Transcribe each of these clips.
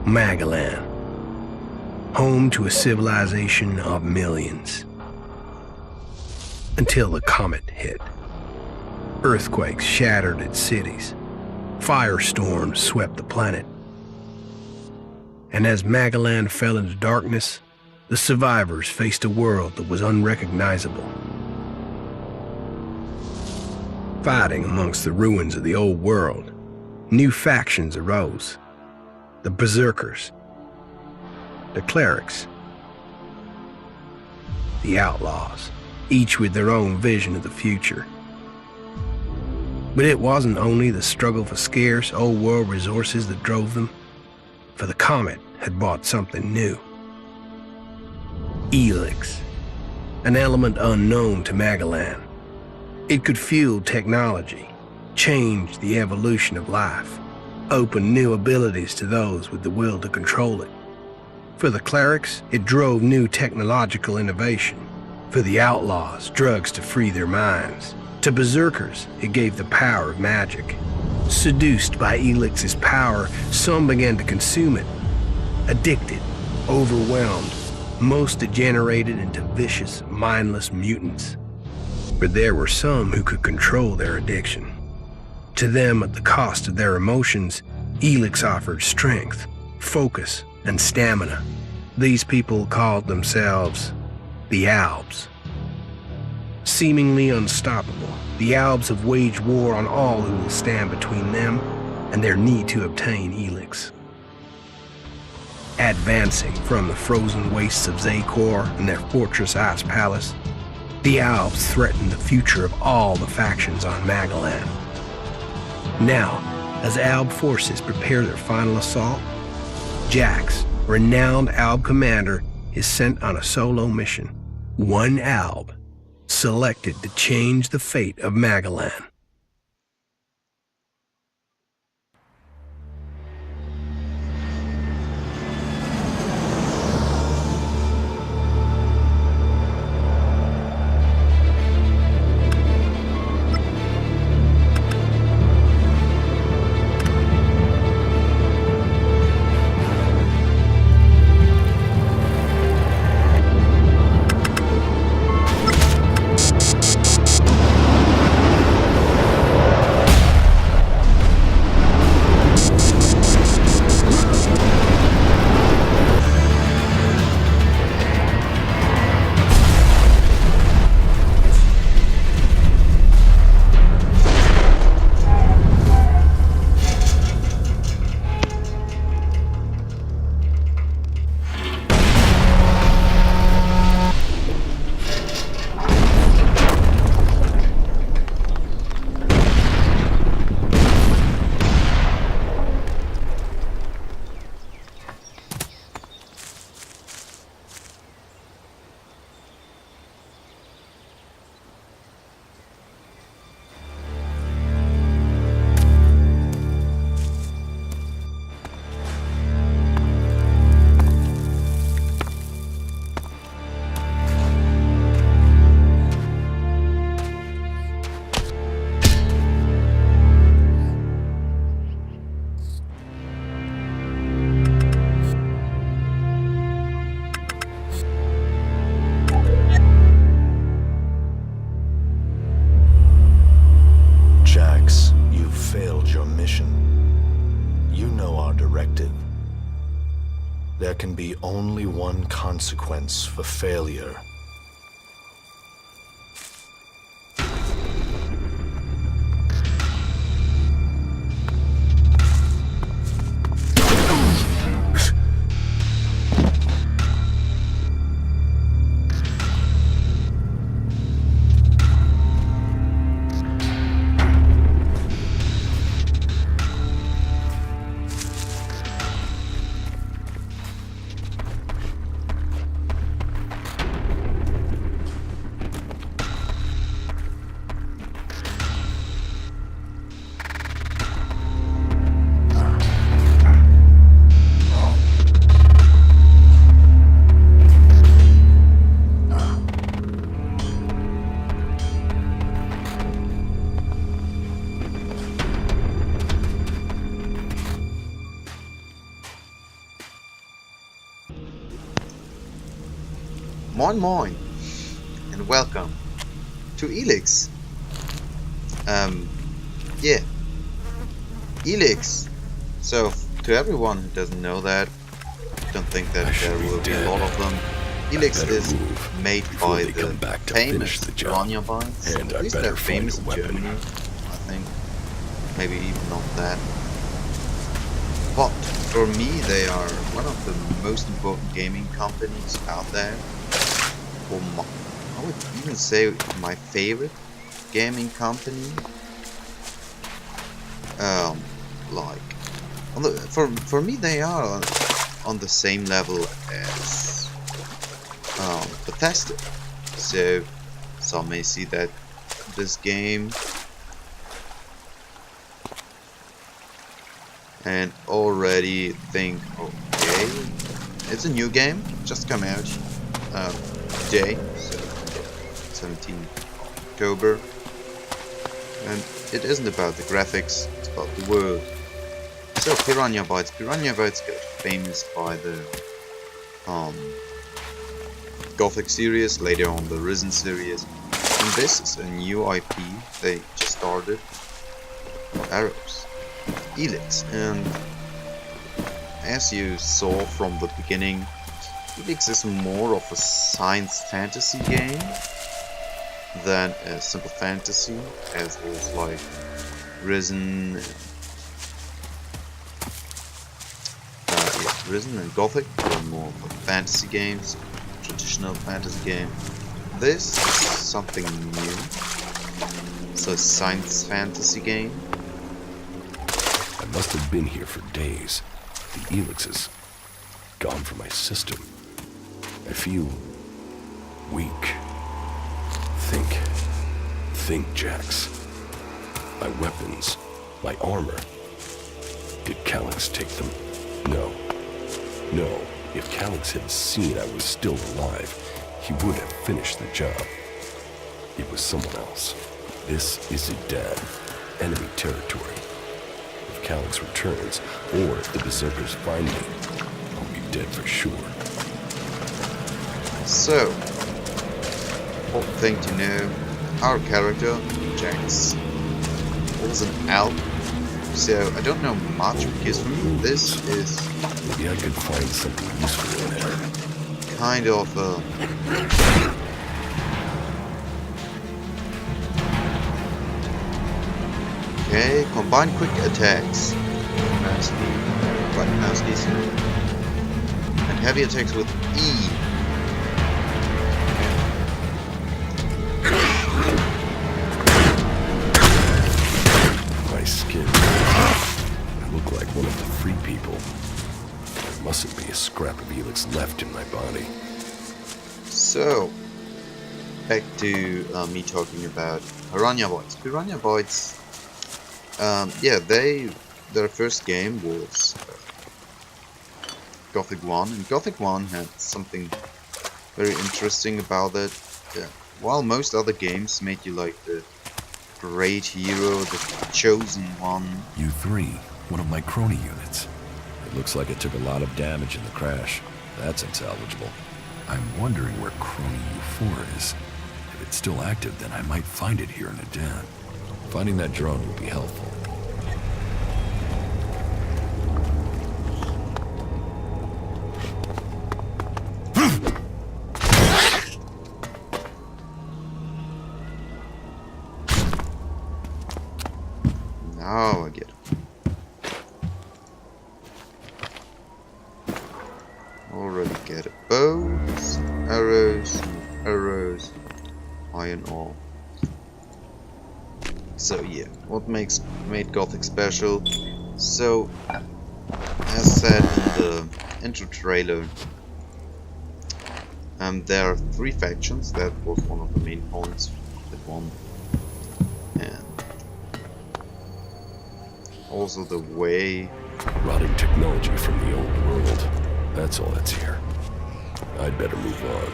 Magellan, home to a civilization of millions. Until the comet hit. Earthquakes shattered its cities. Firestorms swept the planet. And as Magellan fell into darkness, the survivors faced a world that was unrecognizable. Fighting amongst the ruins of the old world, new factions arose. The Berserkers, the Clerics, the Outlaws, each with their own vision of the future. But it wasn't only the struggle for scarce old world resources that drove them, for the comet had brought something new. ELEX, an element unknown to Magellan. It could fuel technology, change the evolution of life, open new abilities to those with the will to control it. For the Clerics, it drove new technological innovation. For the Outlaws, drugs to free their minds. To Berserkers, it gave the power of magic. Seduced by ELEX's power, some began to consume it. Addicted, overwhelmed, most degenerated into vicious, mindless mutants. But there were some who could control their addiction. To them, at the cost of their emotions, ELEX offered strength, focus, and stamina. These people called themselves the Albs. Seemingly unstoppable, the Albs have waged war on all who will stand between them and their need to obtain ELEX. Advancing from the frozen wastes of Zakor and their fortress Ice Palace, the Albs threaten the future of all the factions on Magellan. Now, as Alb forces prepare their final assault, Jax, renowned Alb commander, is sent on a solo mission. One Alb, selected to change the fate of Magellan. There can be only one consequence for failure. Moin Moin, and welcome to ELEX. Yeah, ELEX. So, to everyone who doesn't know that, don't think that there will be a lot of them. ELEX is made by the famous Pynanha Bytes. At least they're famous in Germany, I think. Maybe even not that. But for me, they are one of the most important gaming companies out there. I would even say my favorite gaming company. For me, they are on the same level as Bethesda. So some may see that this game and already think, okay, it's a new game, just come out today, so 17th October, and it isn't about the graphics, it's about the world. So Pynanha Bytes got famous by the Gothic series, later on the Risen series, and this is a new IP they just started, Arrows, ELEX, and as you saw from the beginning, ELEX is more of a science fantasy game than a simple fantasy, as was like Risen. Risen and Gothic were more of fantasy games, traditional fantasy game. This is something new. It's a science fantasy game. I must have been here for days. The ELEX is gone from my system. I feel weak. Think, Jax. My weapons, my armor. Did Calyx take them? No. If Calyx had seen I was still alive, he would have finished the job. It was someone else. This isn't Dad. Enemy territory. If Calyx returns, or if the Berserkers find me, I'll be dead for sure. So, important thing to know, our character, Jax, was an elf. So I don't know much because for me this is maybe I could find something useful in there. Kind of okay, combine quick attacks mouse keys, and heavy attacks with E. My skin. I look like one of the free people. There mustn't be a scrap of ELEX left in my body. So, back to me talking about Pynanha Bytes. Pynanha Bytes, their first game was Gothic 1, and Gothic 1 had something very interesting about it. While most other games made you like the great hero, the chosen one. U3, one of my crony units. It looks like it took a lot of damage in the crash. That's unsalvageable. I'm wondering where crony U4 is. If it's still active, then I might find it here in a den. Finding that drone will be helpful. Now I get it. Already get it. Bows, arrows, iron ore. So yeah, what made Gothic special? So, as said in the intro trailer, there are 3 factions. That was one of the main points that one, and also the way. Rotting technology from the old world. That's all that's here. I'd better move on.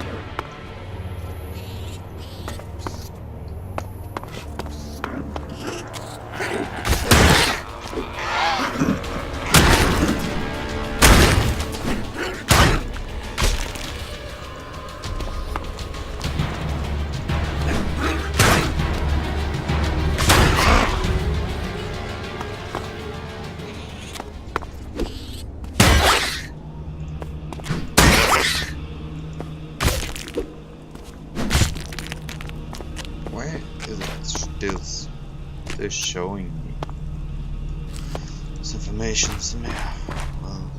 they're showing me this information somehow. Well,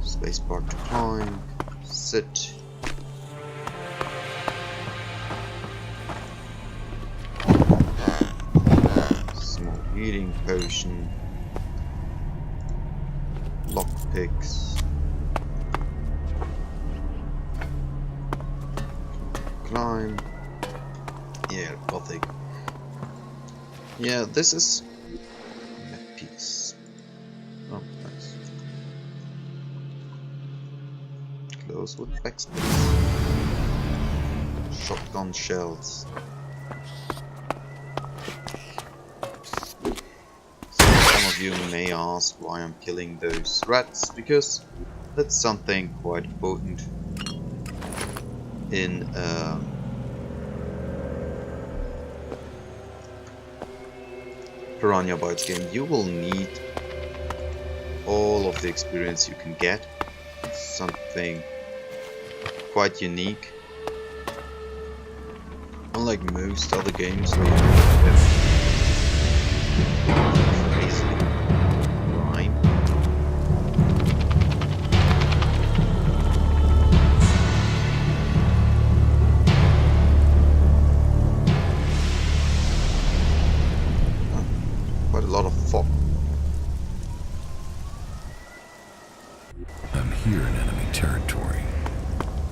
spacebar to climb, sit. Small healing potion. Lockpicks. Climb. Yeah, Gothic. Yeah, this is a piece. Oh, nice. Close with backspace. Shotgun shells. So some of you may ask why I'm killing those rats, because that's something quite important in Pynanha Bytes game. You will need all of the experience you can get. It's something quite unique. Unlike most other games where you have crazy rhyme. Quite a lot of fog. I'm here in enemy territory.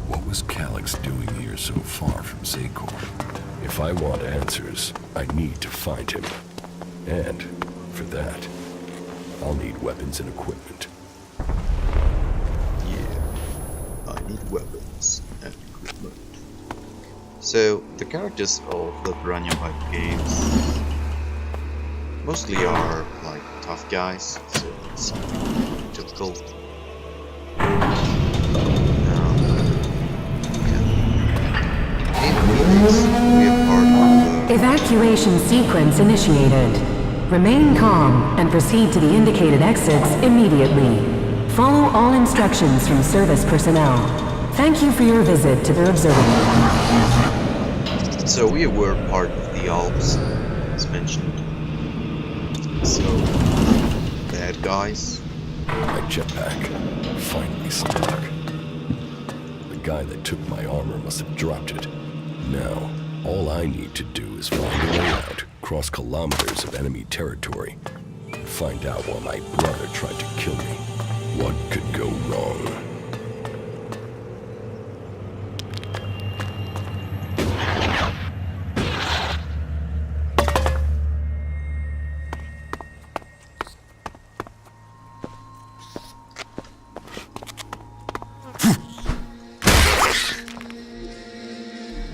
What was Calyx doing here so far from Zakor? If I want answers, I need to find him. And, for that, I'll need weapons and equipment. Yeah, I need weapons and equipment. So, the characters of the Pynanha Bytes games mostly are like tough guys, so it's typical. We are part of the Evacuation sequence initiated. Remain calm and proceed to the indicated exits immediately. Follow all instructions from service personnel. Thank you for your visit to the observatory. So we were part of the Alps, as mentioned. So, bad guys. My jetpack finally stuck. The guy that took my armor must have dropped it. Now, all I need to do is find a way out, cross kilometers of enemy territory, and find out why my brother tried to kill me. What could go wrong?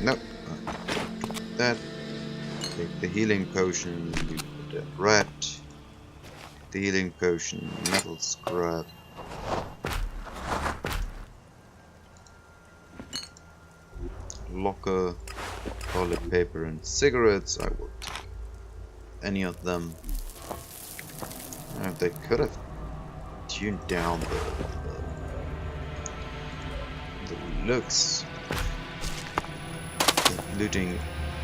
Nope. That. Take the healing potion. You put that rat. The healing potion. Metal scrap. Locker. Toilet paper and cigarettes. I will take any of them. They could have tuned down the looks. Looting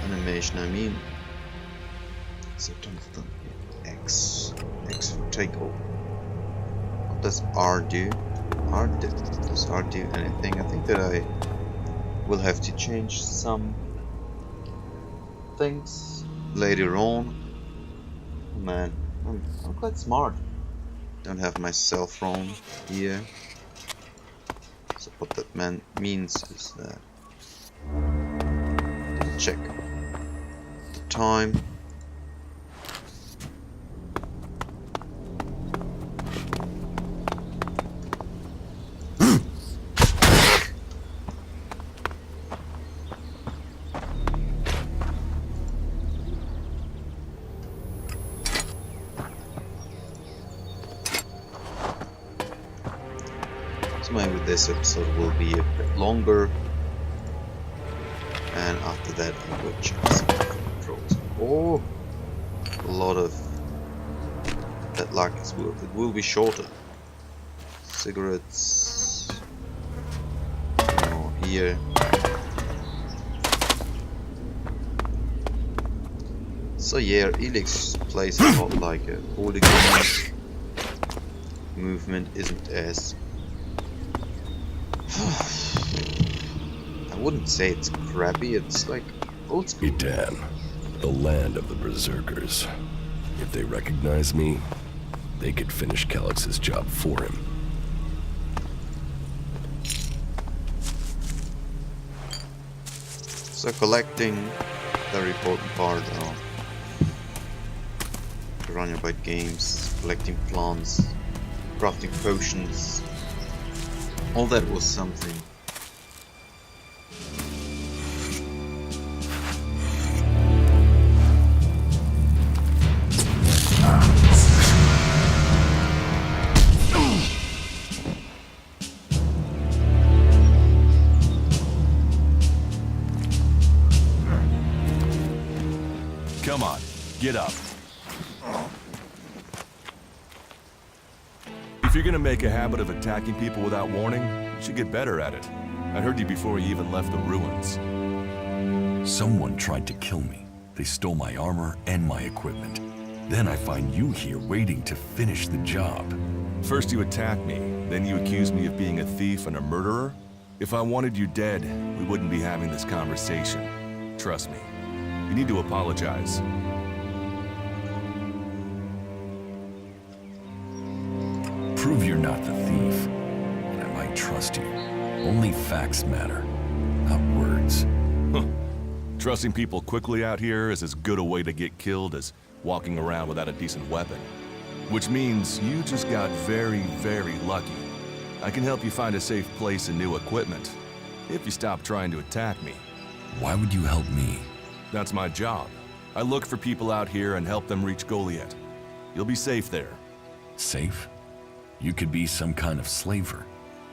animation, I mean. So X for takeover. What does R do? Does R do anything? I think that I will have to change some things later on. Oh, man, I'm quite smart. Don't have my cell phone here. So what that means is that check the time. So maybe this episode will be a bit longer. And after that I will check some controls. Oh, a lot of that luck it will be shorter. Cigarettes. More here. So yeah, ELEX plays a lot like a hooligan. Movement isn't as... I wouldn't say it's crappy, it's like old school. Edan, the land of the Berserkers. If they recognize me, they could finish Calix's job for him. So collecting, very important part of Pynanha Bytes games, collecting plants, crafting potions, all that was something. Come on, get up. If you're gonna make a habit of attacking people without warning, you should get better at it. I heard you before you even left the ruins. Someone tried to kill me. They stole my armor and my equipment. Then I find you here waiting to finish the job. First you attack me, then you accuse me of being a thief and a murderer? If I wanted you dead, we wouldn't be having this conversation. Trust me. You need to apologize. Prove you're not the thief, and I might trust you. Only facts matter, not words. Trusting people quickly out here is as good a way to get killed as walking around without a decent weapon. Which means you just got very, very lucky. I can help you find a safe place and new equipment, if you stop trying to attack me. Why would you help me? That's my job. I look for people out here and help them reach Goliath. You'll be safe there. Safe? You could be some kind of slaver.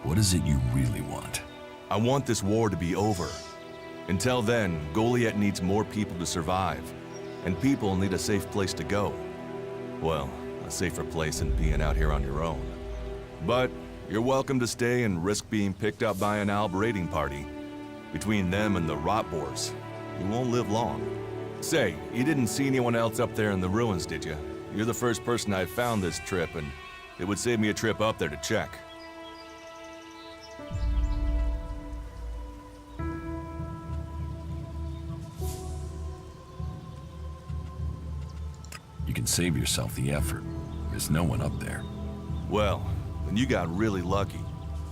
What is it you really want? I want this war to be over. Until then, Goliath needs more people to survive, and people need a safe place to go. Well, a safer place than being out here on your own. But you're welcome to stay and risk being picked up by an Alb raiding party. Between them and the rot boars, you won't live long. Say, you didn't see anyone else up there in the ruins, did you? You're the first person I found this trip, and it would save me a trip up there to check. You can save yourself the effort. There's no one up there. Well, then you got really lucky.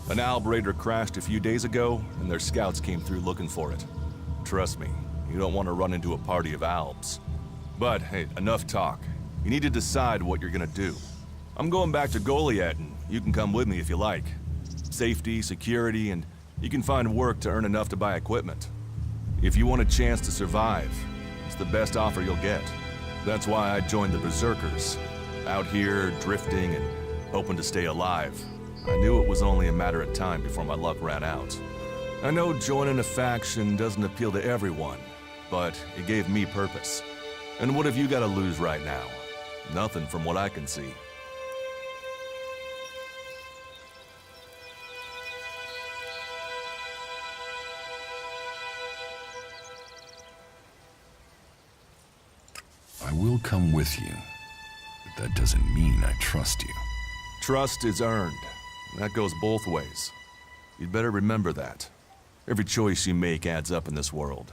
An Alb raider crashed a few days ago, and their scouts came through looking for it. Trust me, you don't want to run into a party of Albs. But, hey, enough talk. You need to decide what you're gonna do. I'm going back to Goliath, and you can come with me if you like. Safety, security, and you can find work to earn enough to buy equipment. If you want a chance to survive, it's the best offer you'll get. That's why I joined the Berserkers. Out here, drifting and hoping to stay alive. I knew it was only a matter of time before my luck ran out. I know joining a faction doesn't appeal to everyone, but it gave me purpose. And what have you got to lose right now? Nothing from what I can see. I will come with you, but that doesn't mean I trust you. Trust is earned. That goes both ways. You'd better remember that. Every choice you make adds up in this world.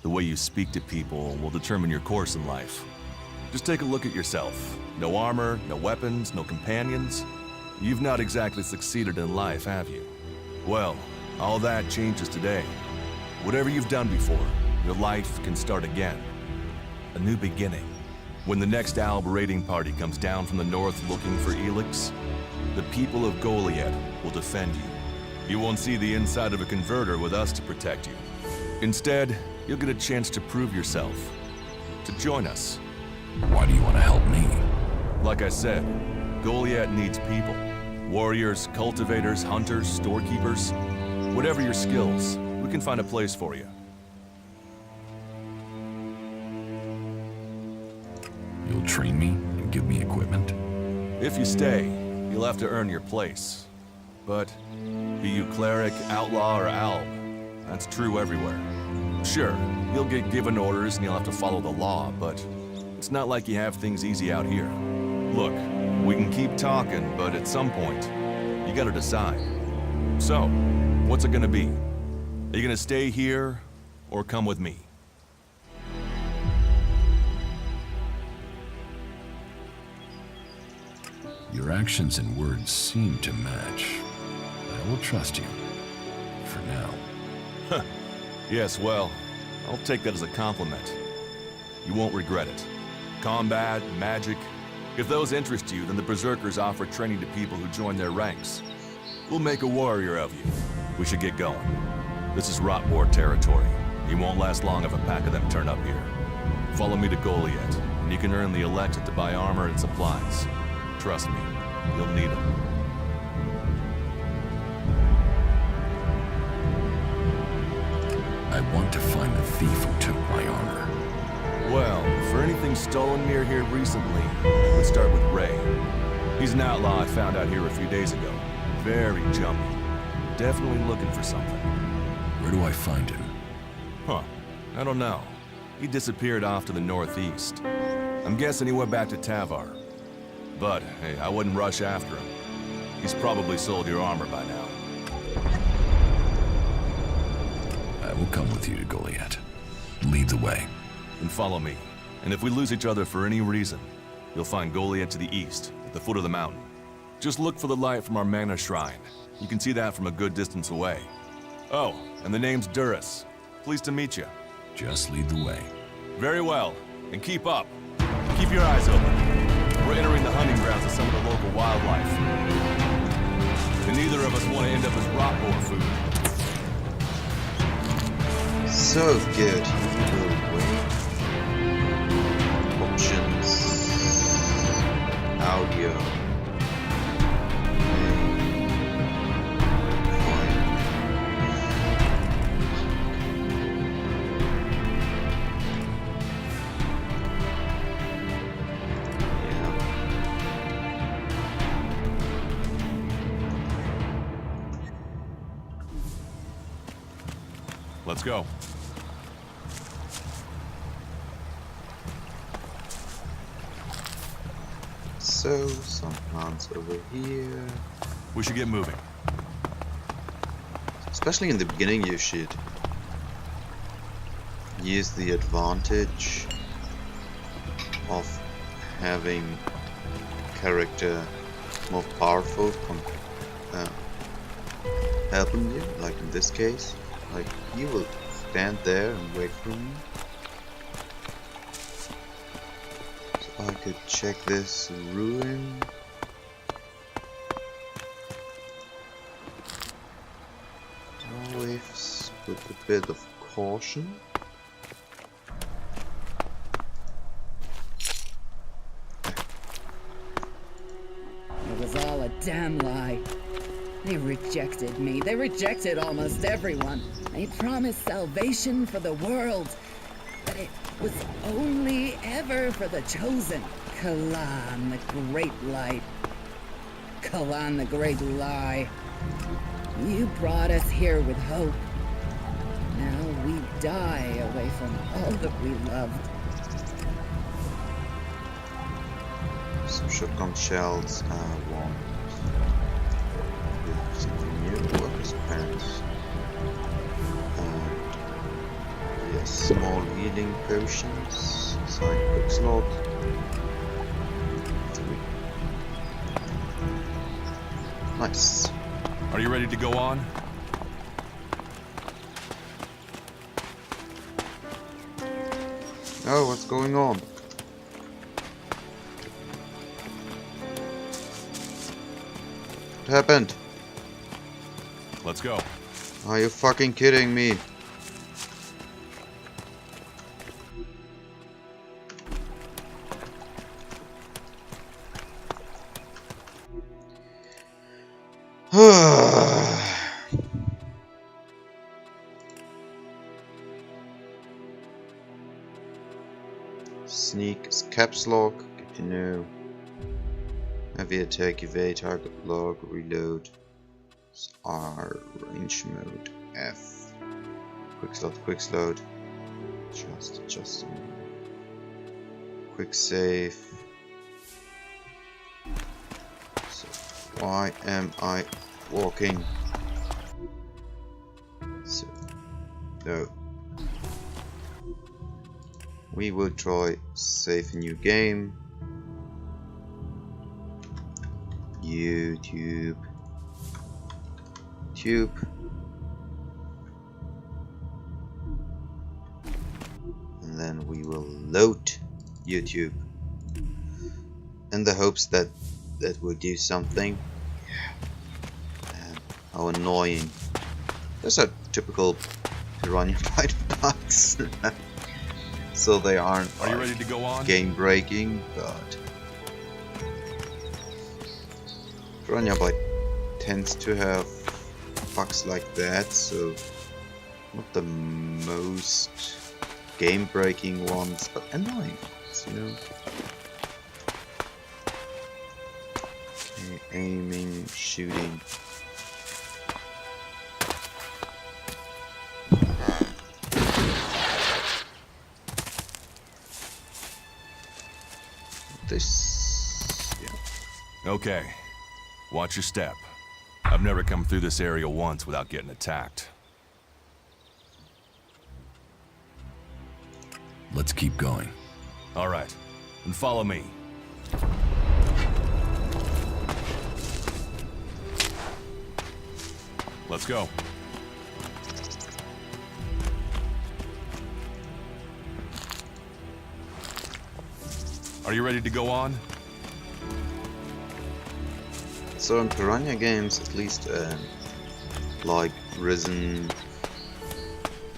The way you speak to people will determine your course in life. Just take a look at yourself. No armor, no weapons, no companions. You've not exactly succeeded in life, have you? Well, all that changes today. Whatever you've done before, your life can start again. A new beginning. When the next Alb raiding party comes down from the north looking for ELEX, the people of Goliath will defend you. You won't see the inside of a converter with us to protect you. Instead, you'll get a chance to prove yourself. To join us. Why do you want to help me? Like I said, Goliath needs people. Warriors, cultivators, hunters, storekeepers. Whatever your skills, we can find a place for you. You'll train me and give me equipment? If you stay, you'll have to earn your place. But be you cleric, outlaw, or alb, that's true everywhere. Sure, you'll get given orders and you'll have to follow the law, but It's not like you have things easy out here. Look, we can keep talking, but at some point, you gotta decide. So, what's it gonna be? Are you gonna stay here, or come with me? Your actions and words seem to match. I will trust you. For now. Yes, well, I'll take that as a compliment. You won't regret it. Combat, magic. If those interest you, then the Berserkers offer training to people who join their ranks. We'll make a warrior of you. We should get going. This is Rotwar territory. You won't last long if a pack of them turn up here. Follow me to Goliath, and you can earn the ELEX Let to buy armor and supplies. Trust me, you'll need them. I want to find the thief who took my armor. Well, for anything stolen near here recently, let's start with Ray. He's an outlaw I found out here a few days ago. Very jumpy. Definitely looking for something. Where do I find him? Huh. I don't know. He disappeared off to the northeast. I'm guessing he went back to Tavar. But, hey, I wouldn't rush after him. He's probably sold your armor by now. I will come with you to Goliath. Lead the way. Then follow me. And if we lose each other for any reason, you'll find Goliath to the east, at the foot of the mountain. Just look for the light from our mana shrine. You can see that from a good distance away. Oh, and the name's Duras. Pleased to meet you. Just lead the way. Very well. And keep up. Keep your eyes open. We're entering the hunting grounds of some of the local wildlife. And neither of us want to end up as Rotwar food. So good. Options. Audio. Let's go. So, some plants over here. We should get moving. Especially in the beginning, you should use the advantage of having character more powerful helping you, like in this case. Like, you will stand there and wait for me. So I could check this ruin. Always with a bit of caution. It was all a damn lie. They rejected me. They rejected almost everyone. They promised salvation for the world. But it was only ever for the chosen. Kalan, the great light. Kalan, the great lie. You brought us here with hope. Now we die away from all that we loved. Some shotgun shells, one. Something new, workers' pants. And yes, small healing potions. Side quick slot. 3. Nice. Are you ready to go on? Oh, what's going on? What happened? Let's go. Are you fucking kidding me? Sneak is caps lock, good to know. Heavy attack, evade, target lock, reload. R, range mode, F. Quick slot, quick slot. Just a minute. quick save. So why am I walking? So no. We will try save a new game. YouTube. And then we will load YouTube in the hopes that that will do something. And how annoying. Those are typical Pynanha Bytes bugs. So they aren't Are you ready to go on? game breaking, but Pynanha Bytes tends to have bugs like that, so not the most game breaking ones, but annoying ones, you know. Okay, aiming, shooting. This, yeah. Okay. Watch your step. I've never come through this area once without getting attacked. Let's keep going. All right. And follow me. Let's go. Are you ready to go on? So in Pynanha games, at least like Risen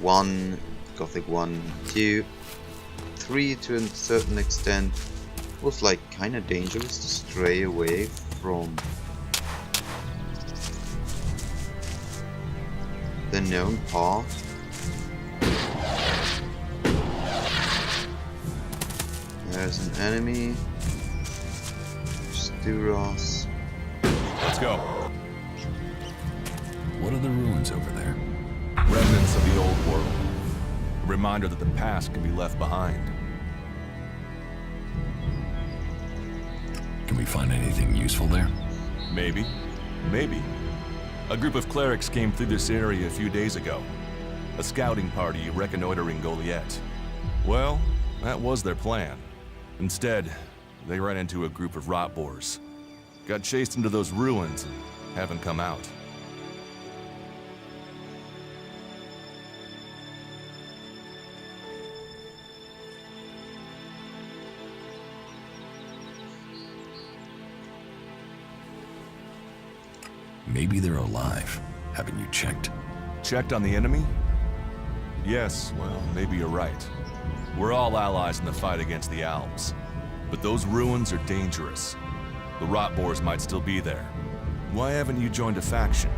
1, Gothic 1, 2, 3 to a certain extent, was like kinda dangerous to stray away from the known path. There's an enemy. Sturos. Let's go. What are the ruins over there? Remnants of the old world. A reminder that the past can be left behind. Can we find anything useful there? Maybe. Maybe. A group of clerics came through this area a few days ago. A scouting party reconnoitering Goliath. Well, that was their plan. Instead, they ran into a group of rot boars. Got chased into those ruins and haven't come out. Maybe they're alive. Haven't you checked? Checked on the enemy? Yes, well, maybe you're right. We're all allies in the fight against the Alps. But those ruins are dangerous. The rot boars might still be there. Why haven't you joined a faction?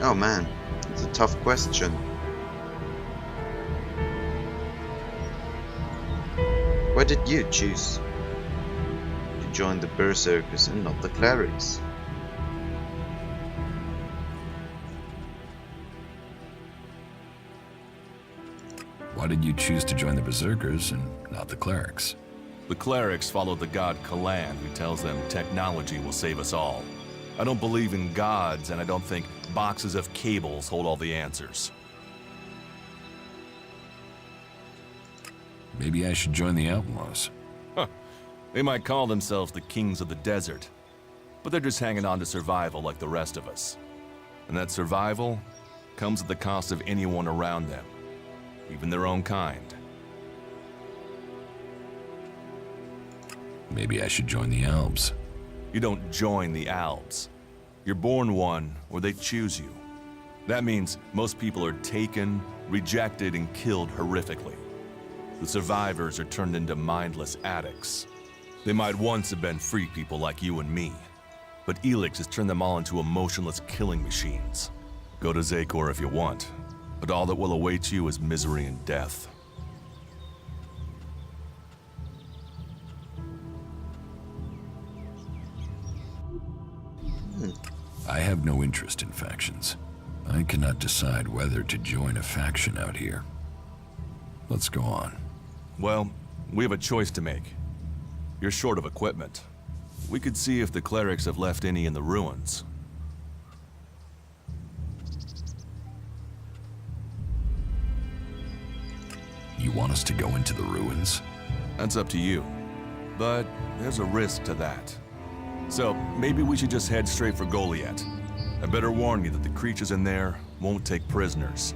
Oh man, it's a tough question. Why did you choose to join the Berserkers and not the Clerics? Why did you choose to join the Berserkers and not the Clerics? The clerics follow the god Kalan, who tells them technology will save us all. I don't believe in gods, and I don't think boxes of cables hold all the answers. Maybe I should join the Outlaws. Huh. They might call themselves the kings of the desert, but they're just hanging on to survival like the rest of us. And that survival comes at the cost of anyone around them, even their own kind. Maybe I should join the Elves. You don't join the Alps. You're born one, or they choose you. That means most people are taken, rejected, and killed horrifically. The survivors are turned into mindless addicts. They might once have been free people like you and me, but ELEX has turned them all into emotionless killing machines. Go to Zakor if you want, but all that will await you is misery and death. I have no interest in factions. I cannot decide whether to join a faction out here. Let's go on. Well, we have a choice to make. You're short of equipment. We could see if the clerics have left any in the ruins. You want us to go into the ruins? That's up to you. But there's a risk to that. So maybe we should just head straight for Goliath. I better warn you that the creatures in there won't take prisoners.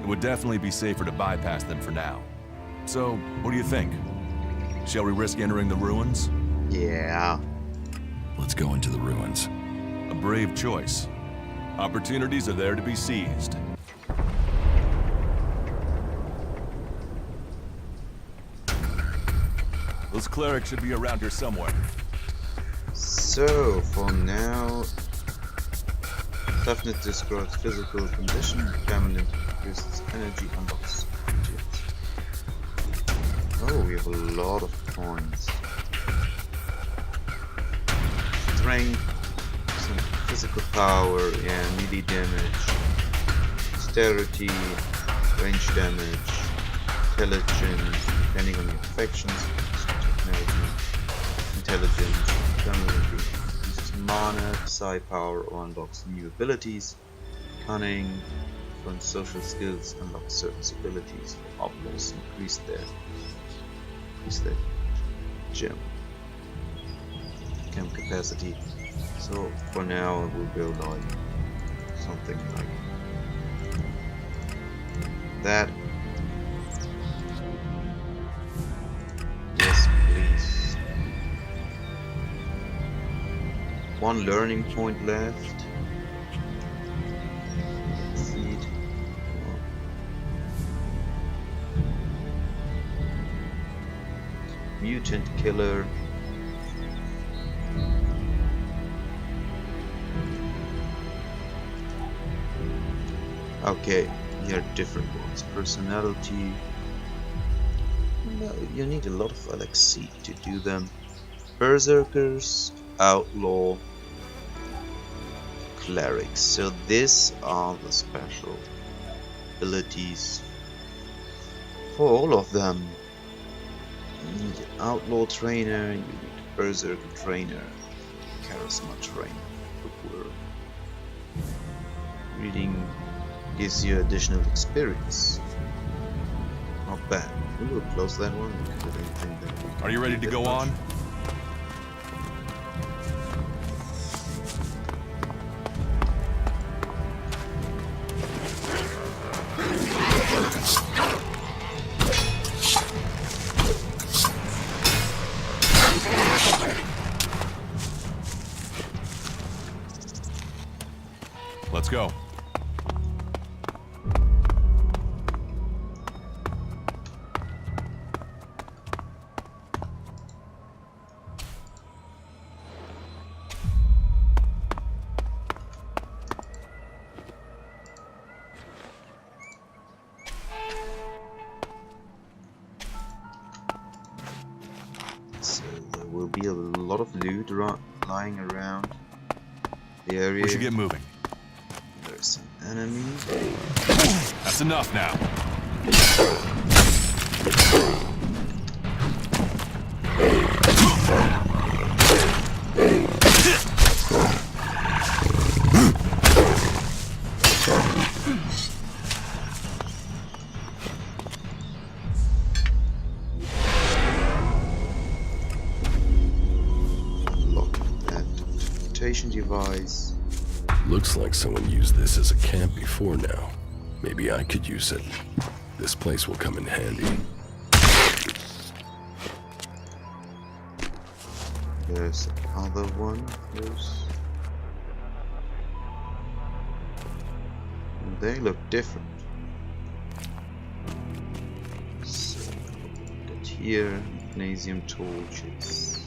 It would definitely be safer to bypass them for now. So, what do you think? Shall we risk entering the ruins? Yeah. Let's go into the ruins. A brave choice. Opportunities are there to be seized. Those clerics should be around here somewhere. So, for now, toughness describes physical condition, feminine increases energy, unlocks objects. Oh, we have a lot of points. Strength, some physical power, yeah, melee damage, dexterity, range damage, intelligence, depending on your affections, intelligence, permanently increases mana, psi power, or unlocks new abilities. Cunning, from social skills, unlocks certain abilities. Obelisk, increase their gem capacity. So for now, it will go like something like that. Yes, please. One learning point left. Seed. Mutant killer. Okay, here are different ones. Personality. No, you need a lot of elixir to do them. Berserkers, outlaw, clerics. So these are the special abilities for all of them. You need an outlaw trainer, you need a berserker trainer, charisma trainer, bookworm. Reading gives you additional experience. Not bad. We will close that one. Are you ready to go on? Let's go. So there will be a lot of loot lying around the area. We should get moving. There's some enemies. That's enough now. Lock that teleportation device. Looks like someone used this as a camp before now. Maybe I could use it. This place will come in handy. There's another one. They look different. So, that here, magnesium torches.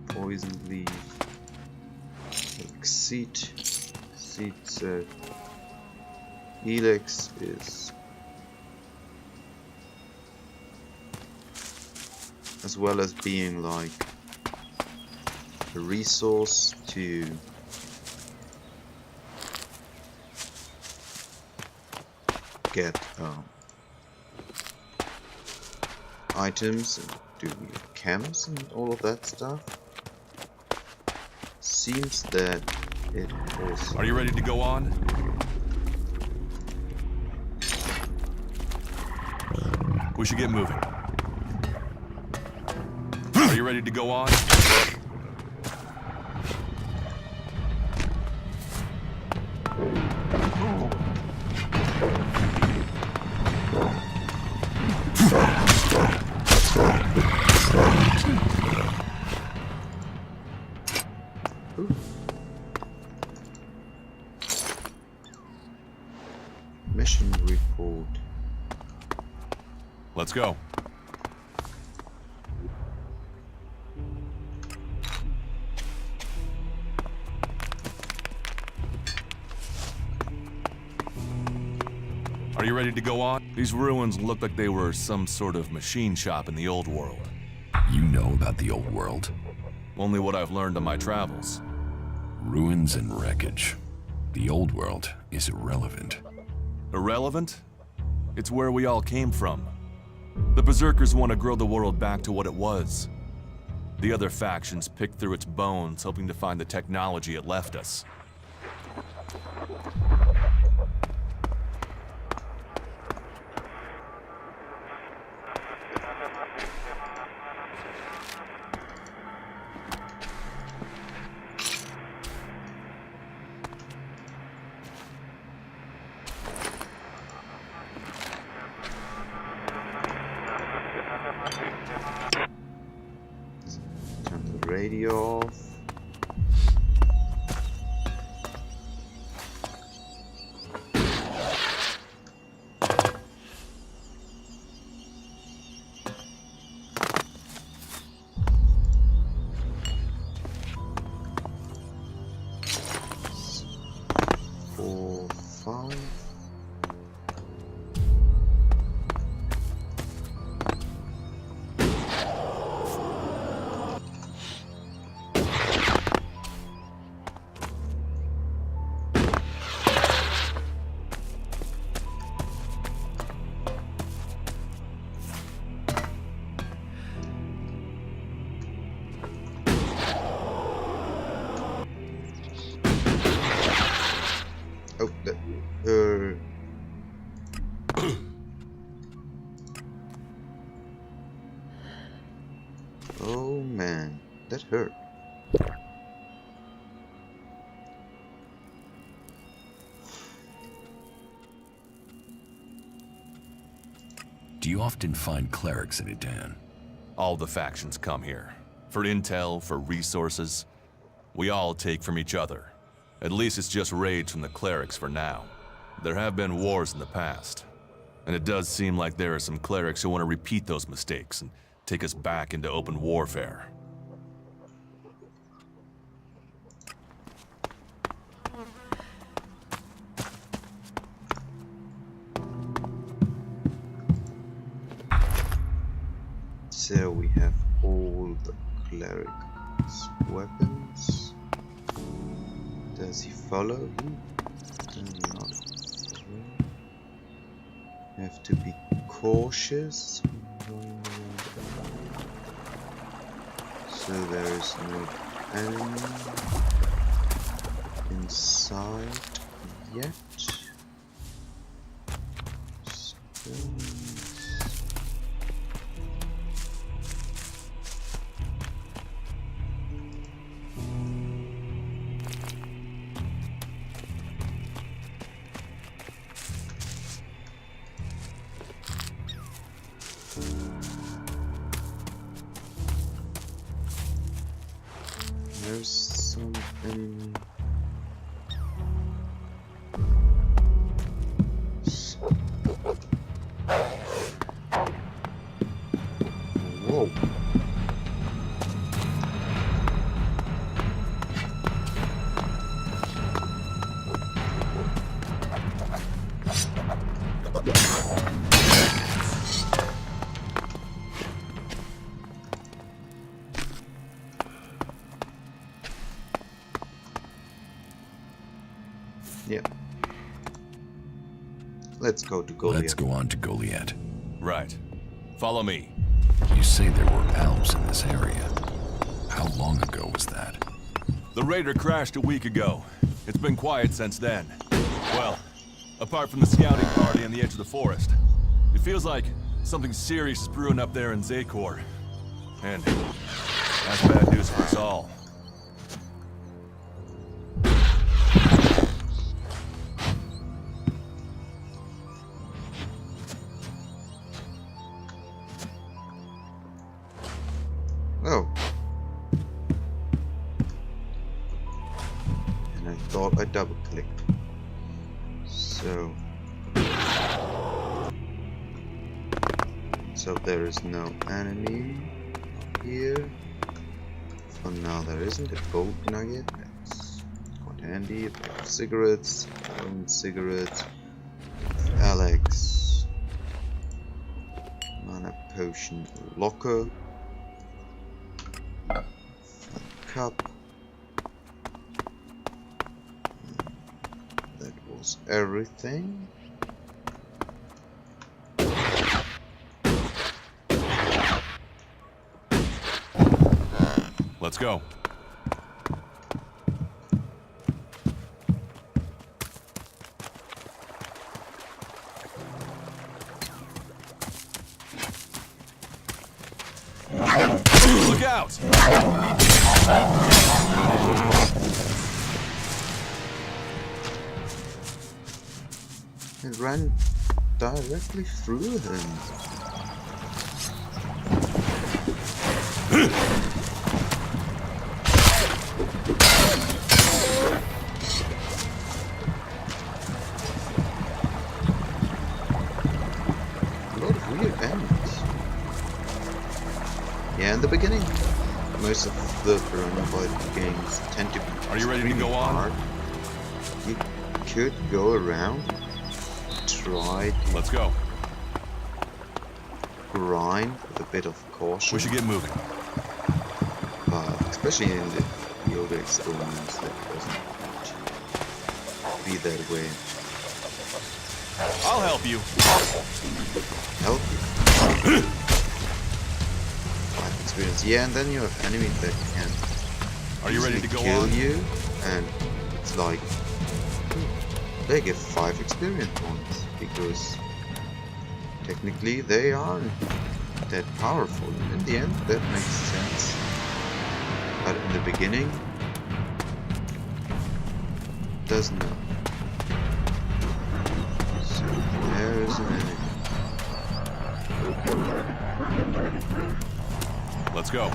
Poison leaf. Seat. Seat set. ELEX is as well as being like a resource to get items and do camps and all of that stuff. Seems that it also... Are you ready to go on? We should get moving. Are you ready to go on? Mission report. Let's go. Are you ready to go on? These ruins look like they were some sort of machine shop in the old world. You know about the old world? Only what I've learned on my travels. Ruins and wreckage. The old world is irrelevant. Irrelevant? It's where we all came from. The Berserkers want to grow the world back to what it was. The other factions picked through its bones, hoping to find the technology it left us. Turn the radio off. Four, five. Oh, that, oh man, that hurt. Do you often find clerics in Edan? All the factions come here. For intel, for resources. We all take from each other. At least it's just raids from the clerics for now. There have been wars in the past. And it does seem like there are some clerics who want to repeat those mistakes and take us back into open warfare. So we have all the cleric's weapons. Does he follow him? Not really. Have to be cautious. So there is no enemy inside yet. There's some enemy. Whoa. Yeah. let's go to Goliath. Let's go on to Goliath. Right. Follow me. You say there were Alps in this area. How long ago was that? The raider crashed a week ago. It's been quiet since then. Well, apart from the scouting party on the edge of the forest. It feels like something serious is brewing up there in Zakor. And that's bad news for us all. Oh. And I thought I double-clicked. So there is no enemy here. For now there isn't. A gold nugget. That's quite handy. A pack of cigarettes. Cigarettes. ELEX. Mana potion locker. Cup. That was everything. Let's go. Look out! It ran directly through him. A lot of weird enemies. Yeah, in the beginning, most of the Pynanha Bytes games tend to be. Are you ready to go on? You could go around, try to Let's go. grind with a bit of caution. We should get moving. But especially in the older experiments, that doesn't be that way. I'll help you. Help you. Life experience. Yeah, and then you have enemies that can Are you ready to go kill on? you, and it's like they get 5 experience points because technically they aren't that powerful. And in the end, that makes sense. But in the beginning, it does not. So there is an enemy. Let's go.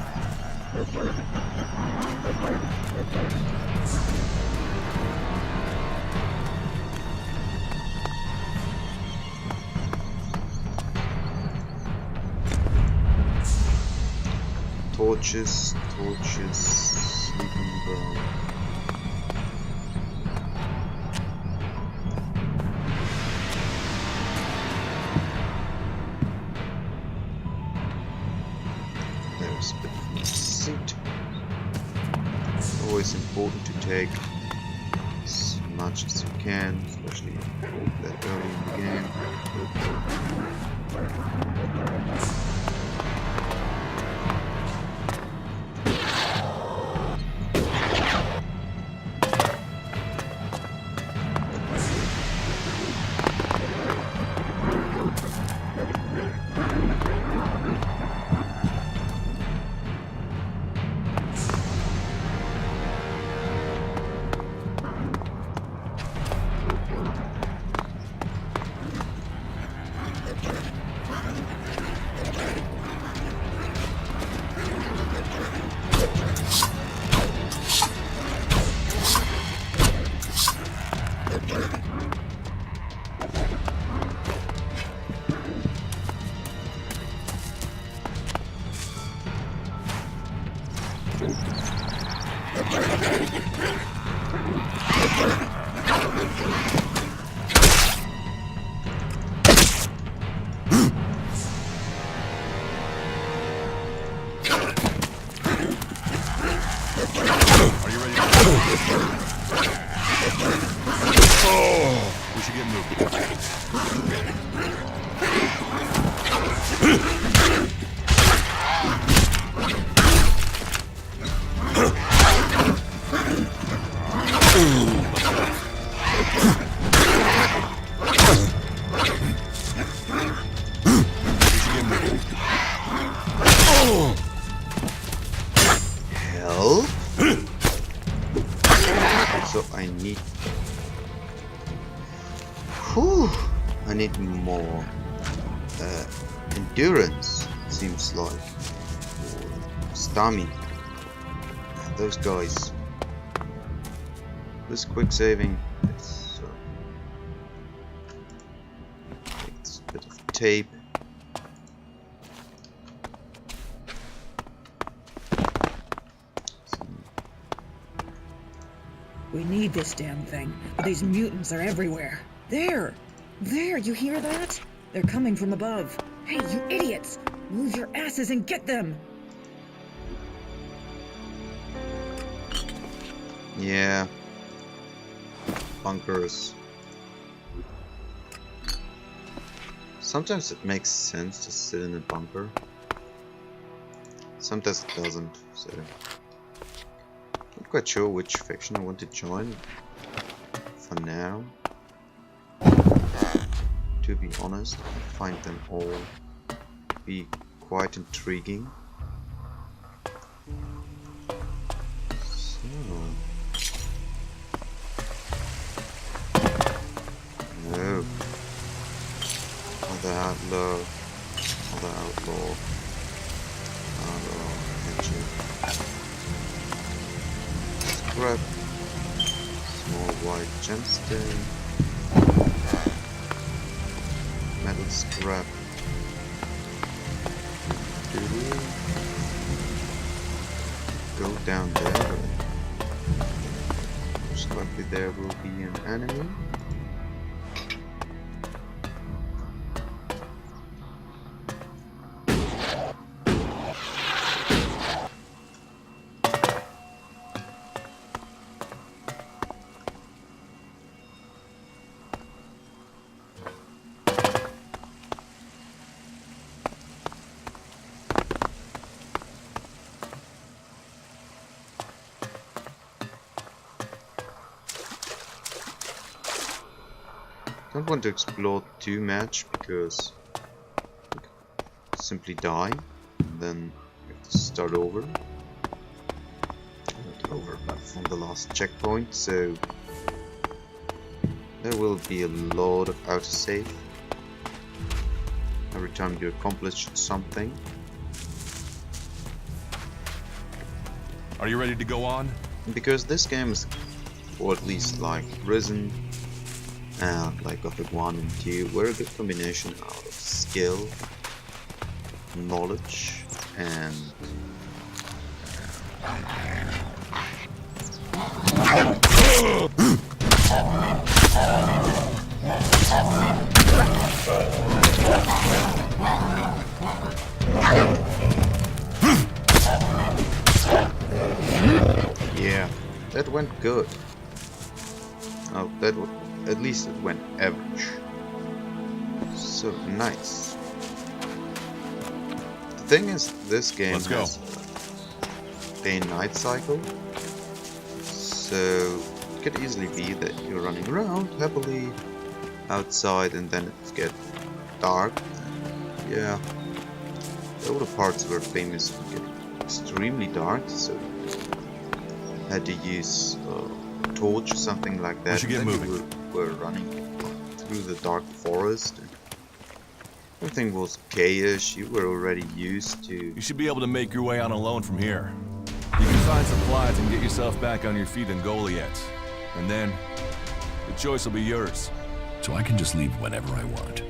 Torches, sleeping bag. There's a bit of a seat. Always important to take as much as you can, especially that early in the game. get moving. Hell? So I need... Whew, I need more endurance, seems like, or stamina. Those guys. This quick saving. Let's take this bit of tape. We need this damn thing, but these mutants are everywhere. There! There, you hear that? They're coming from above. Hey, you idiots! Move your asses and get them! Yeah. Bunkers. Sometimes it makes sense to sit in a bunker. Sometimes it doesn't, so... Not quite sure which faction I want to join for now. To be honest, I find them all to be quite intriguing. So... No. Other outlaw. Other outlaw. Edgy. Scrap. Small white gemstone. Metal scrap. Go down there. Most likely there will be an enemy. Don't want to explore too much because we could simply die and then we have to start over. Not over, but from the last checkpoint, so there will be a lot of autosave every time you accomplish something. Are you ready to go on? Because this game is, or at least like Risen, like Gothic 1 and 2, were a good combination out of skill, knowledge, and yeah, that went good. Oh, at least it went average. So nice. The thing is, this game has a day and night cycle, so it could easily be that you're running around happily outside and then it gets dark. Yeah, there were parts were famous for getting extremely dark, so had to use a torch or something like that. We should get moving. You were running through the dark forest. And everything was chaos. You were already used to. You should be able to make your way on alone from here. You can find supplies and get yourself back on your feet in Goliath. And then, the choice will be yours. So I can just leave whenever I want.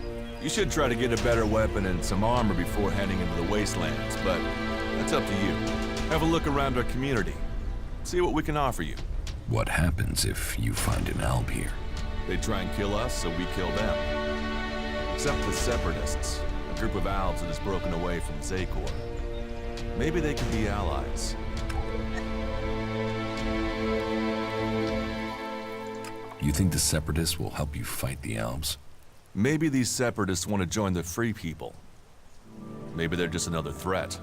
You should try to get a better weapon and some armor before heading into the wastelands, but that's up to you. Have a look around our community. See what we can offer you. What happens if you find an alb here? They try and kill us, so we kill them. Except the Separatists, a group of Albs that has broken away from Zakor. Maybe they can be allies. You think the Separatists will help you fight the Elves? Maybe these separatists want to join the Free People. Maybe they're just another threat.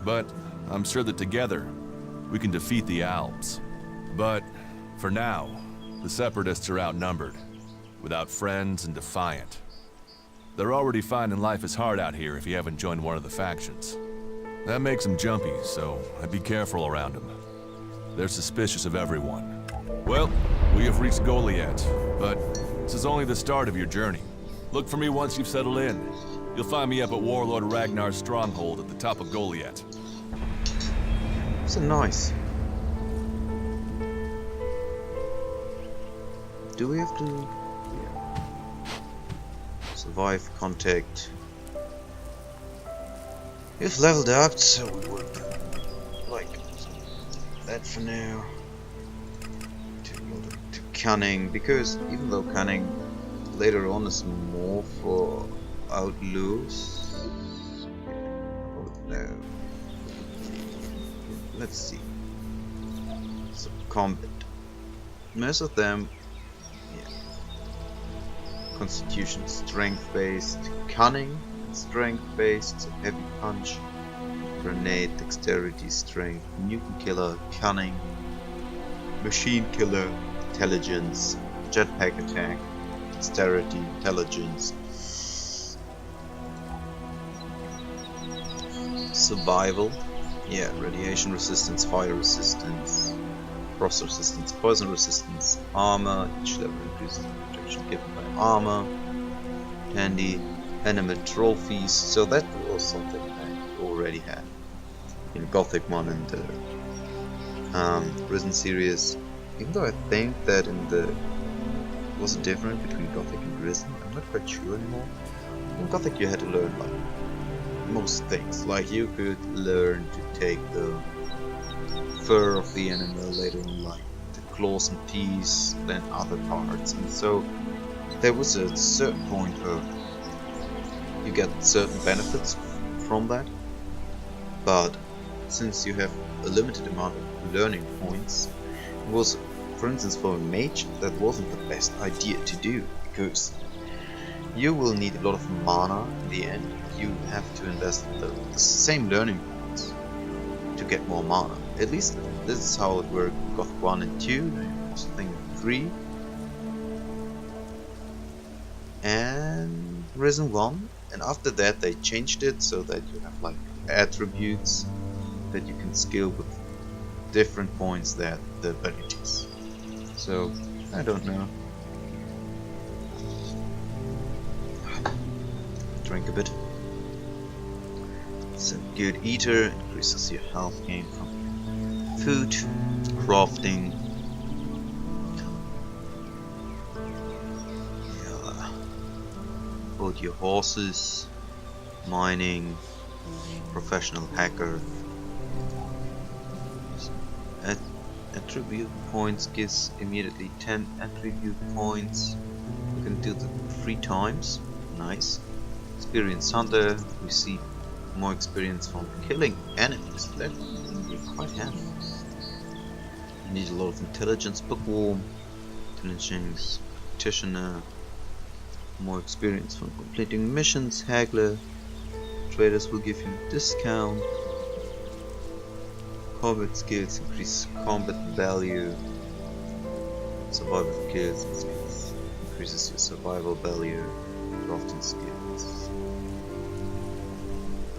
But I'm sure that together, we can defeat the Alps. But for now, the Separatists are outnumbered, without friends and defiant. They're already finding life is hard out here if you haven't joined one of the factions. That makes them jumpy, so I'd be careful around them. They're suspicious of everyone. Well, we have reached Goliath, but this is only the start of your journey. Look for me once you've settled in. You'll find me up at Warlord Ragnar's stronghold at the top of Goliath. So nice. Do we have to... Yeah. Survive contact. We've leveled up, so we would like that for now. To cunning, because even though cunning later on is more for outlaws. Oh no. Let's see. So combat. Most of them, yeah. Constitution strength based, cunning strength based, so heavy punch, grenade, dexterity, strength, mutant killer, cunning, machine killer, intelligence, jetpack attack, dexterity, intelligence, survival, yeah, radiation resistance, fire resistance, frost resistance, poison resistance, armor, each level increases the protection given by armor, handy, enemy trophies, so that was something I already had in Gothic 1 and the Risen series, even though I think that in the was a difference between Gothic and Risen, I'm not quite sure anymore. In Gothic you had to learn like most things, like you could learn to take the fur of the animal later on, like the claws and teeth, then other parts, and so there was a certain point where you get certain benefits from that, but since you have a limited amount of learning points, it was, for instance, for a mage, that wasn't the best idea to do, because you will need a lot of mana in the end. You have to invest the same learning points to get more mana. At least this is how it worked in Gothic 1 and 2, I think 3, and Risen 1. And after that they changed it so that you have like attributes that you can skill with different points than the abilities. So I don't know. Drink a bit. It's a good eater, increases your health gain from food, crafting. Both your horses, mining, professional hacker. Attribute points gives immediately 10 attribute points. You can do them 3 times. Nice. Experienced hunter, receive more experience from killing enemies. That can be quite handy. You need a lot of intelligence, bookworm, intelligence practitioner. More experience from completing missions, haggler. Traders will give you a discount. Combat skills increase combat value. Survival skills increases your survival value. Crafting skills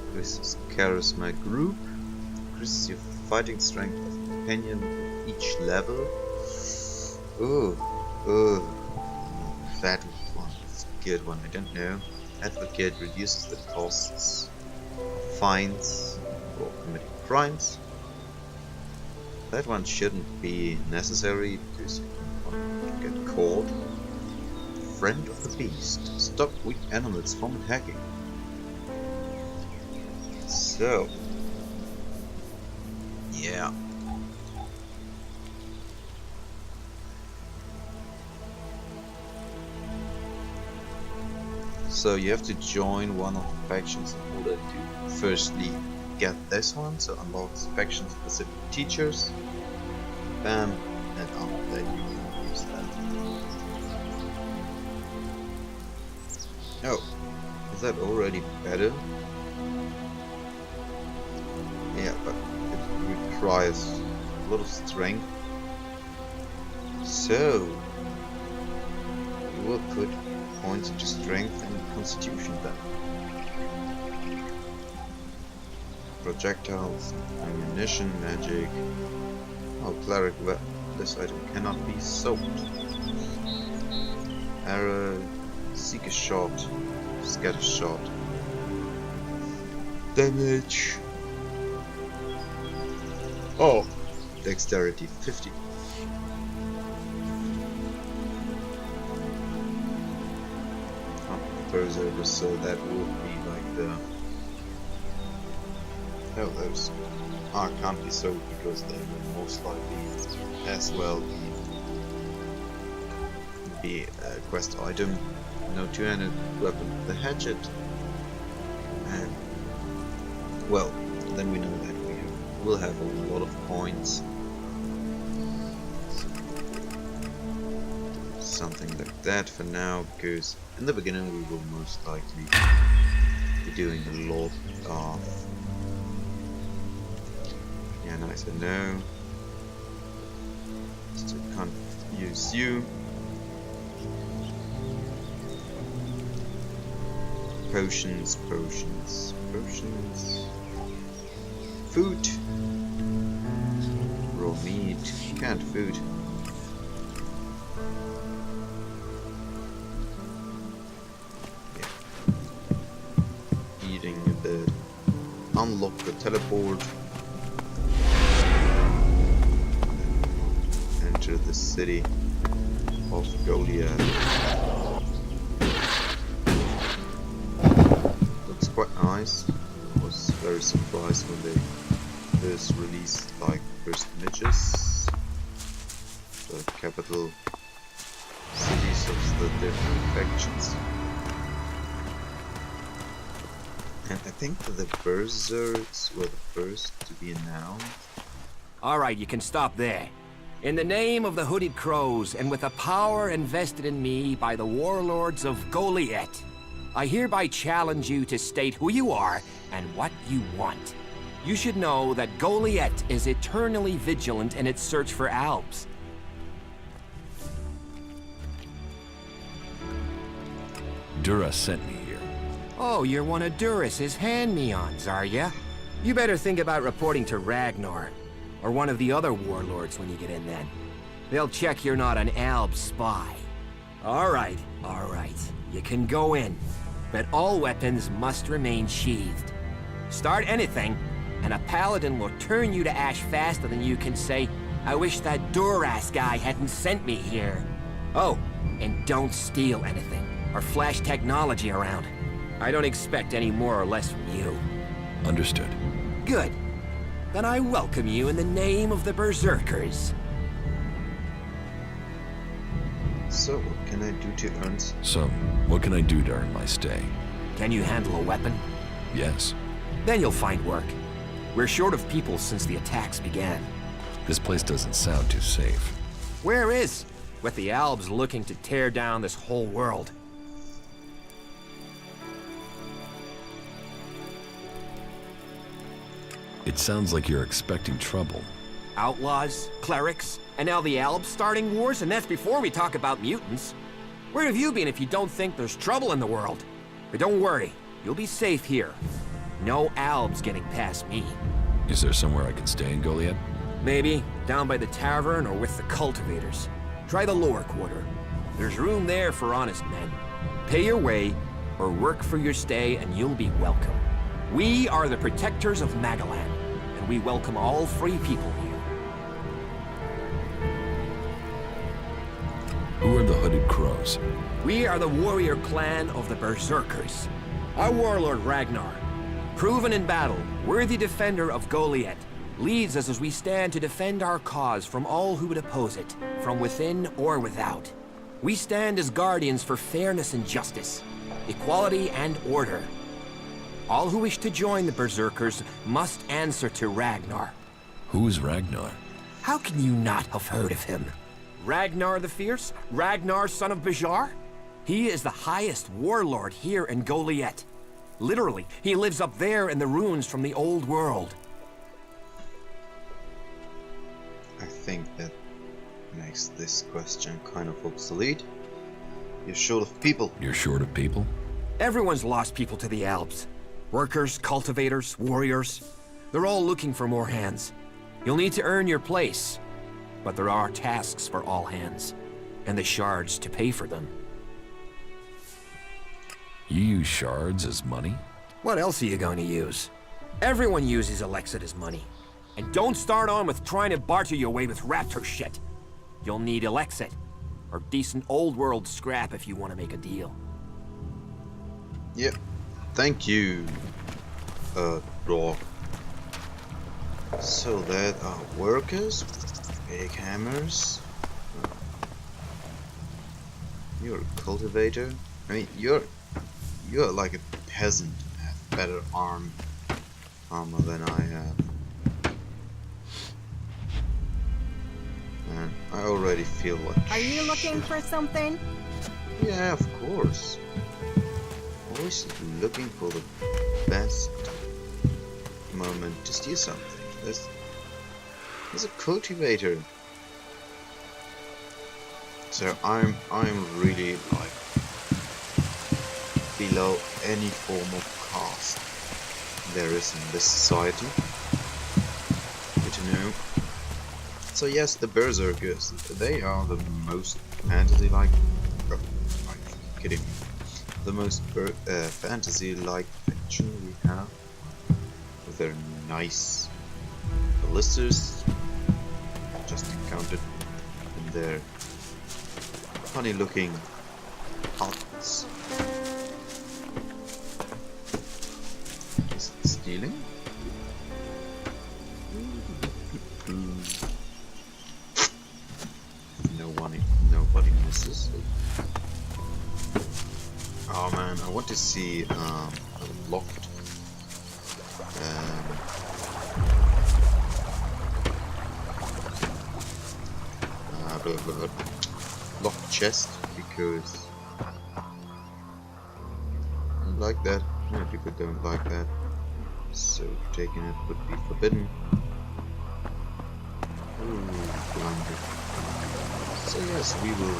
increases charisma group. Increases your fighting strength of companion with each level. That one. Good one, I don't know. Advocate reduces the costs of fines for committing crimes. That one shouldn't be necessary because you don't want to get caught. Friend of the beast. Stop weak animals from attacking. So, yeah. So you have to join one of the factions in order to firstly get this one, so unlock faction specific teachers. Bam, and after that you can use them. Oh, is that already better? Yeah, but it requires a lot of strength. So, we will put points into strength and constitution then. Projectiles, ammunition, magic. Oh, cleric, this item cannot be sold. Arrow, seeker shot, scatter shot. Damage. Oh, dexterity 50. Oh, berserker, so that would be like the. Oh, those can't be sold because they will most likely as well be a quest item. No two-handed weapon, the hatchet, and well, then we know that we will have a lot of points. Something like that for now, because in the beginning we will most likely be doing a lot of. Yeah, nice. I know. Still can't use you. Potions. Food. Raw meat. Canned food. Yeah. Eating a bit. Unlock the teleport. Enter the city of Goliath. Looks quite nice. I was very surprised when they first released like first images. The capital cities of the different factions. And I think the Berserks were the first to be announced. Alright, you can stop there. In the name of the Hooded Crows, and with a power invested in me by the warlords of Goliath, I hereby challenge you to state who you are and what you want. You should know that Goliath is eternally vigilant in its search for Alps. Dura sent me here. Oh, you're one of Duras's hand-me-ons, are ya? You better think about reporting to Ragnar, or one of the other warlords when you get in then. They'll check you're not an Alb spy. Alright. You can go in, but all weapons must remain sheathed. Start anything, and a paladin will turn you to ash faster than you can say, I wish that Duras guy hadn't sent me here. Oh, and don't steal anything, or flash technology around. I don't expect any more or less from you. Understood. Good. Then I welcome you in the name of the Berserkers. So, what can I do to earn? So, what can I do to earn my stay? Can you handle a weapon? Yes. Then you'll find work. We're short of people since the attacks began. This place doesn't sound too safe. Where is? With the Albs looking to tear down this whole world. It sounds like you're expecting trouble. Outlaws, clerics, and now the Albs starting wars, and that's before we talk about mutants. Where have you been if you don't think there's trouble in the world? But don't worry, you'll be safe here. No Albs getting past me. Is there somewhere I can stay in Goliath? Maybe down by the tavern or with the cultivators. Try the lower quarter. There's room there for honest men. Pay your way, or work for your stay, and you'll be welcome. We are the protectors of Magalan, and we welcome all free people here. Who are the Hooded Crows? We are the warrior clan of the Berserkers. Our warlord Ragnar, proven in battle, worthy defender of Goliath, leads us as we stand to defend our cause from all who would oppose it, from within or without. We stand as guardians for fairness and justice, equality and order. All who wish to join the Berserkers must answer to Ragnar. Who's Ragnar? How can you not have heard of him? Ragnar the Fierce? Ragnar, son of Bajar? He is the highest warlord here in Goliet. Literally, he lives up there in the ruins from the old world. I think that makes this question kind of obsolete. You're short of people. You're short of people? Everyone's lost people to the Alps. Workers, cultivators, warriors. They're all looking for more hands. You'll need to earn your place. But there are tasks for all hands. And the shards to pay for them. You use shards as money? What else are you going to use? Everyone uses ELEX Let as money. And don't start on with trying to barter your way with raptor shit. You'll need ELEX Let, or decent old world scrap if you want to make a deal. Yep. Thank you, Raw. So that are workers, big hammers. You're a cultivator. I mean, you're like a peasant and have better armor than I have. And I already feel like Are you looking for something? Yeah, of course. Always looking for the best moment to steal something. There's a cultivator. So I'm really like below any form of caste there is in this society. Good to know. So yes, the Berserkers, they are the most fantasy-like... Oh, are you kidding me? The most fantasy-like faction we have. With their nice ballistas, just counted, and their funny-looking huts. Is it stealing? Nobody misses it. Oh man, I want to see a locked locked chest, because I don't like that. Yeah, people don't like that, so taking it would be forbidden. Ooh, blinded. So yes, we will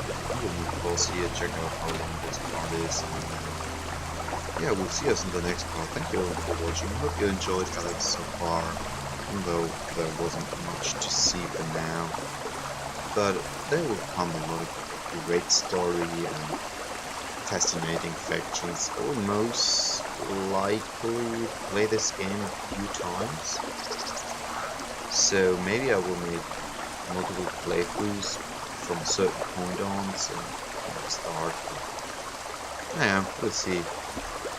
pause here, check out how long this part is, and yeah, we'll see us in the next part. Thank you all for watching. Hope you enjoyed ELEX so far, even though there wasn't much to see for now. But there will come a lot of great story and fascinating factions. I will most likely play this game a few times, so maybe I will make multiple playthroughs from a certain point on, so start. Yeah, let's see.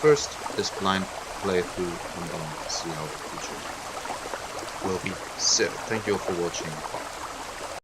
First, this blind playthrough, and then see how the future will be. So, thank you all for watching.